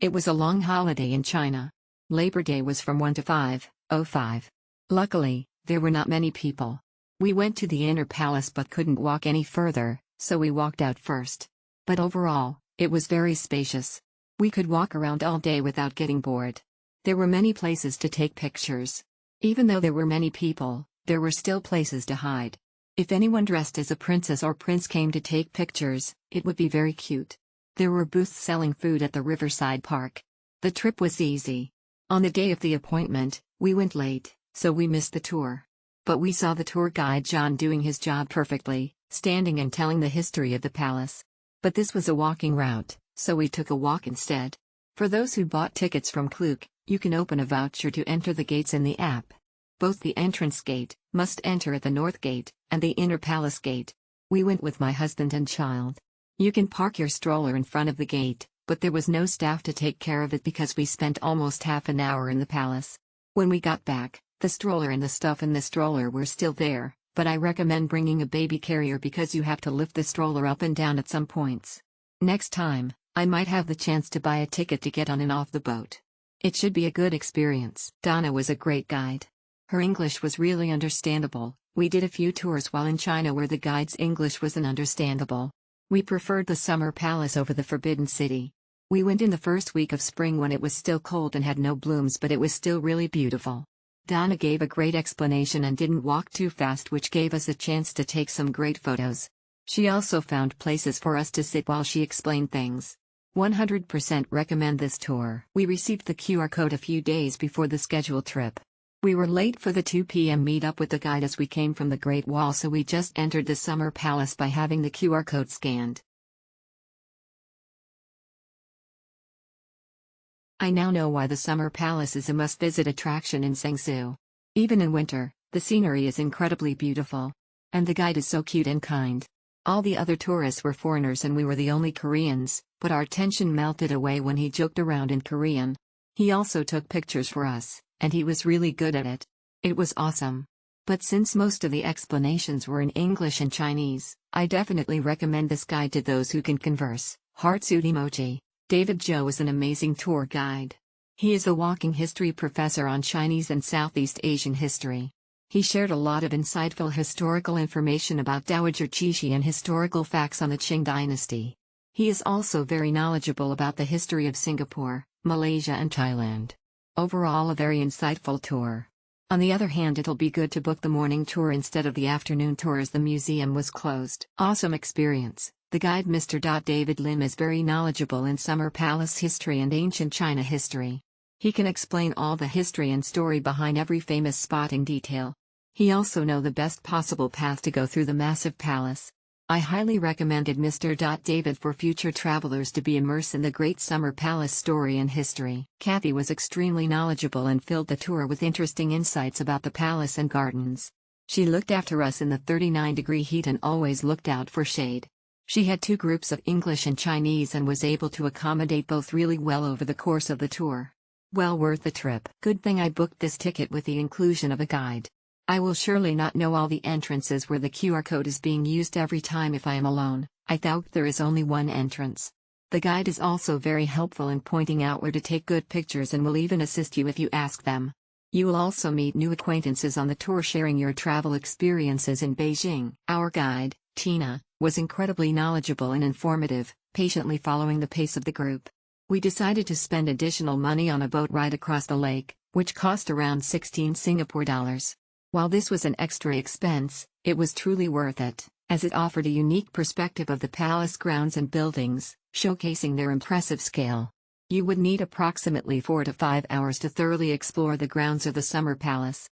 It was a long holiday in China. Labor Day was from 1 to 5:05. Luckily, there were not many people. We went to the inner palace but couldn't walk any further, so we walked out first. But overall, it was very spacious. We could walk around all day without getting bored. There were many places to take pictures. Even though there were many people, there were still places to hide. If anyone dressed as a princess or prince came to take pictures, it would be very cute. There were booths selling food at the riverside park. The trip was easy. On the day of the appointment, we went late, so we missed the tour. But we saw the tour guide John doing his job perfectly, standing and telling the history of the palace. But this was a walking route, so we took a walk instead. For those who bought tickets from Klook, you can open a voucher to enter the gates in the app. Both the entrance gate, must enter at the north gate, and the inner palace gate. We went with my husband and child. You can park your stroller in front of the gate, but there was no staff to take care of it because we spent almost half an hour in the palace. When we got back, the stroller and the stuff in the stroller were still there, but I recommend bringing a baby carrier because you have to lift the stroller up and down at some points. Next time, I might have the chance to buy a ticket to get on and off the boat. It should be a good experience. Donna was a great guide. Her English was really understandable. We did a few tours while in China where the guide's English wasn't understandable. We preferred the Summer Palace over the Forbidden City. We went in the first week of spring when it was still cold and had no blooms, but it was still really beautiful. Donna gave a great explanation and didn't walk too fast, which gave us a chance to take some great photos. She also found places for us to sit while she explained things. 100% recommend this tour. We received the QR code a few days before the scheduled trip. We were late for the 2 p.m. meetup with the guide as we came from the Great Wall, so we just entered the Summer Palace by having the QR code scanned. I now know why the Summer Palace is a must-visit attraction in Zhengzhou. Even in winter, the scenery is incredibly beautiful. And the guide is so cute and kind. All the other tourists were foreigners and we were the only Koreans, but our tension melted away when he joked around in Korean. He also took pictures for us, and he was really good at it. It was awesome. But since most of the explanations were in English and Chinese, I definitely recommend this guide to those who can converse. Heartsuit emoji. David Zhou is an amazing tour guide. He is a walking history professor on Chinese and Southeast Asian history. He shared a lot of insightful historical information about Dowager Cixi and historical facts on the Qing dynasty. He is also very knowledgeable about the history of Singapore, Malaysia and Thailand. Overall, a very insightful tour. On the other hand, it'll be good to book the morning tour instead of the afternoon tour as the museum was closed. Awesome experience. The guide Mr. David Lim is very knowledgeable in Summer Palace history and ancient China history. He can explain all the history and story behind every famous spot in detail. He also knows the best possible path to go through the massive palace. I highly recommended Mr. David for future travelers to be immersed in the great Summer Palace story and history. Kathy was extremely knowledgeable and filled the tour with interesting insights about the palace and gardens. She looked after us in the 39-degree heat and always looked out for shade. She had 2 groups of English and Chinese and was able to accommodate both really well over the course of the tour. Well worth the trip. Good thing I booked this ticket with the inclusion of a guide. I will surely not know all the entrances where the QR code is being used every time if I am alone. I doubt there is only one entrance. The guide is also very helpful in pointing out where to take good pictures and will even assist you if you ask them. You will also meet new acquaintances on the tour, sharing your travel experiences in Beijing. Our guide, Tina, was incredibly knowledgeable and informative, patiently following the pace of the group. We decided to spend additional money on a boat ride across the lake, which cost around 16 Singapore dollars. While this was an extra expense, it was truly worth it, as it offered a unique perspective of the palace grounds and buildings, showcasing their impressive scale. You would need approximately 4 to 5 hours to thoroughly explore the grounds of the Summer Palace.